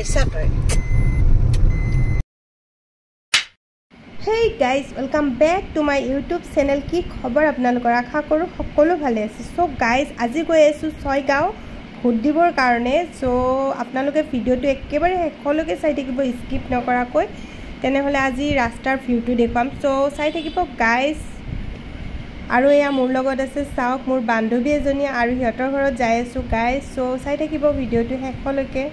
Hey guys, welcome back to my YouTube channel. কি খবৰ আপোনালোকৰ আশা কৰো সকলো ভালে আছে। So guys, আজি গৈ আছো ছয়গাঁও ভোট দিবৰ কাৰণে। So আপোনালোকে ভিডিওটো একেবাৰে শেষলৈকে চাই থাকিব, স্কিপ নকৰাকৈ। তেনেহলে আজি ৰাস্তাৰ ভিউটো দেখুৱাম। So চাই থাকিব guys। আৰু এয়া মোৰ লগত আছে চাওক মোৰ বান্ধৱী এজনী আৰু হিহঁতৰ ঘৰত যাই আছো guys। So চাই থাকিব ভিডিওটো শেষলৈকে।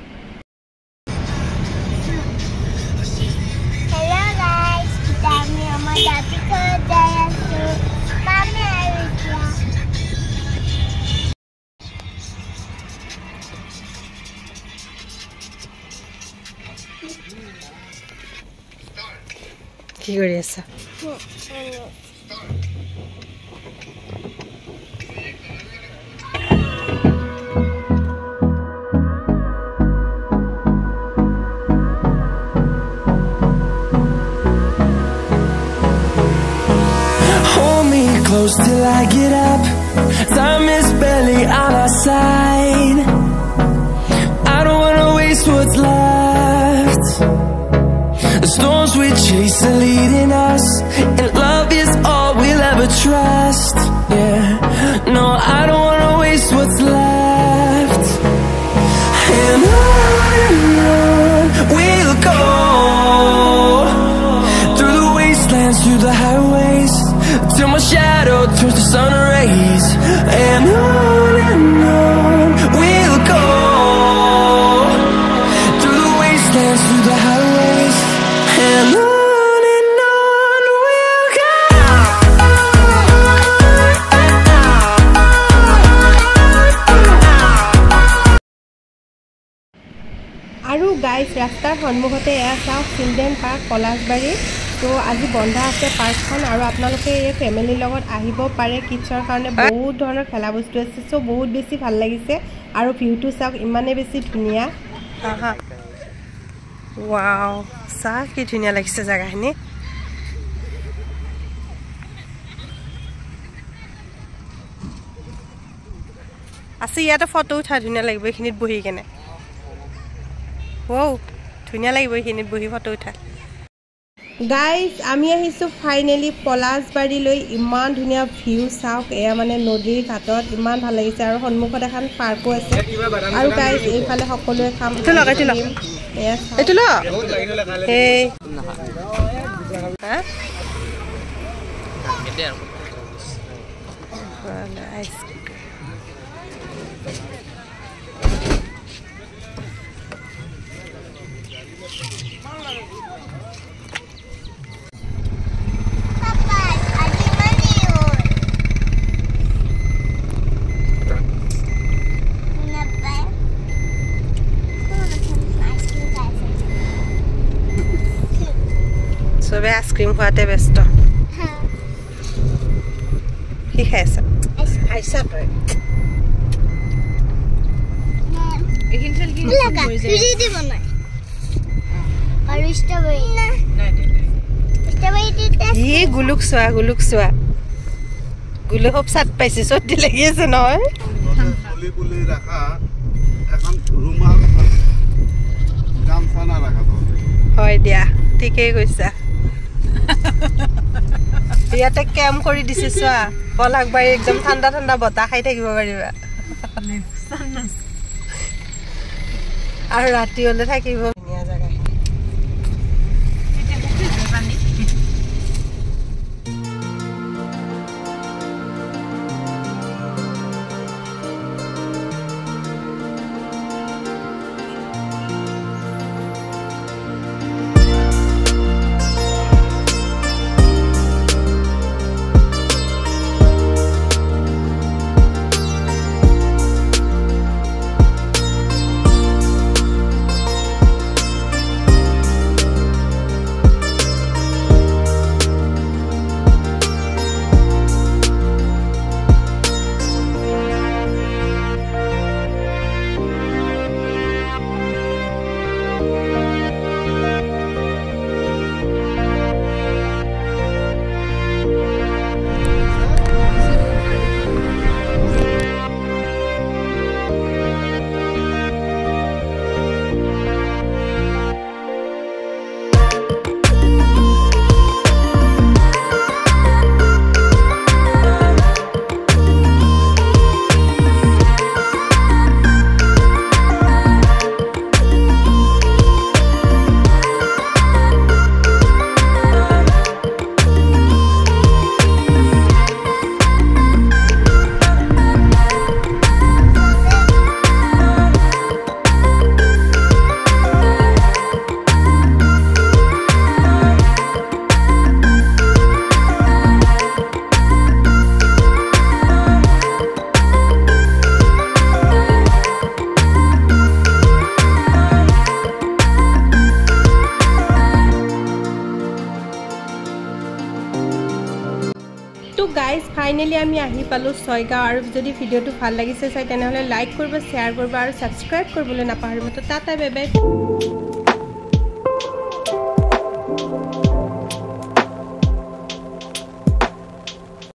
কি কৰি আছা? Close till I get up. Time is barely on our side. I don't wanna waste what's left. The storms we chase are leading us, and love is all we'll ever trust. Yeah, no, I don't wanna waste what's left. And on we'll go, through the wastelands, through the highways, till my shadow turns to sun rays. And on we'll go, through the wastelands, through the highways. And on we'll go. আৰু guys ৰাস্তাৰ সন্মুখতে এয়া চাওক children park Palasbari. তো আজি বন্ধ আছে পাৰ্কখন আৰু আপোনালোকে এই ফেমিলিৰ লগত আহিব পাৰে। কিডছৰ কাৰণে বহুত ধৰণৰ খেলা বস্তু আছে। সো বহুত বেছি ভাল লাগিছে আৰু ভিউটো চাওক ইমানে বেছি ধুনীয়া। আহা ওয়াও, চাওক কি ধুনীয়া লাগিছে জায়গাখিনি। আছে ইয়াতে ফটো উঠা ধুনীয়া লাগিব এইখিনিত বহি কেনে। ওয়াও ধুনীয়া লাগিব এইখিনিত বহি ফটো উঠা। গাইজ আমি আহিছো ফাইনেলি পলাশবাৰীলৈ। ইমান ধুনীয়া ভিউ চাওক, এয়া মানে নদীৰ ঘাটত ইমান ভাল লাগিছে আৰু সন্মুখত এখন পাৰ্কো আছে। আৰু গাইজ এইফালে সকলোৱে খাম সবে আইসক্ৰিম খাওয়াতে ব্যস্ত। কি খাইছা? গুলুক চোৱা গুলুক চোৱা, গুলু খুব চাট পাইছে, চৰ্দি লাগি আছে নহয়। হয় দিয়া, ঠিকেই কৈছা। ইয়াতে কেম্প কৰি দিছে চোৱা, পলাশবাৰী একদম ঠাণ্ডা ঠাণ্ডা বতাহ খাই থাকিব পাৰিবা আৰু ৰাতি হলে থাকিব। ধুনীয়া জাগা। ফাইনালি আমি আহি পালো ছয়গাঁও আৰু যদি ভিডিওটো ভাল লাগিছে চাই তেনেহলে লাইক কৰিব শেয়াৰ কৰিব আৰু সাবস্ক্ৰাইব কৰিবলৈ নাপাহৰিব তো টাটা বাই বাই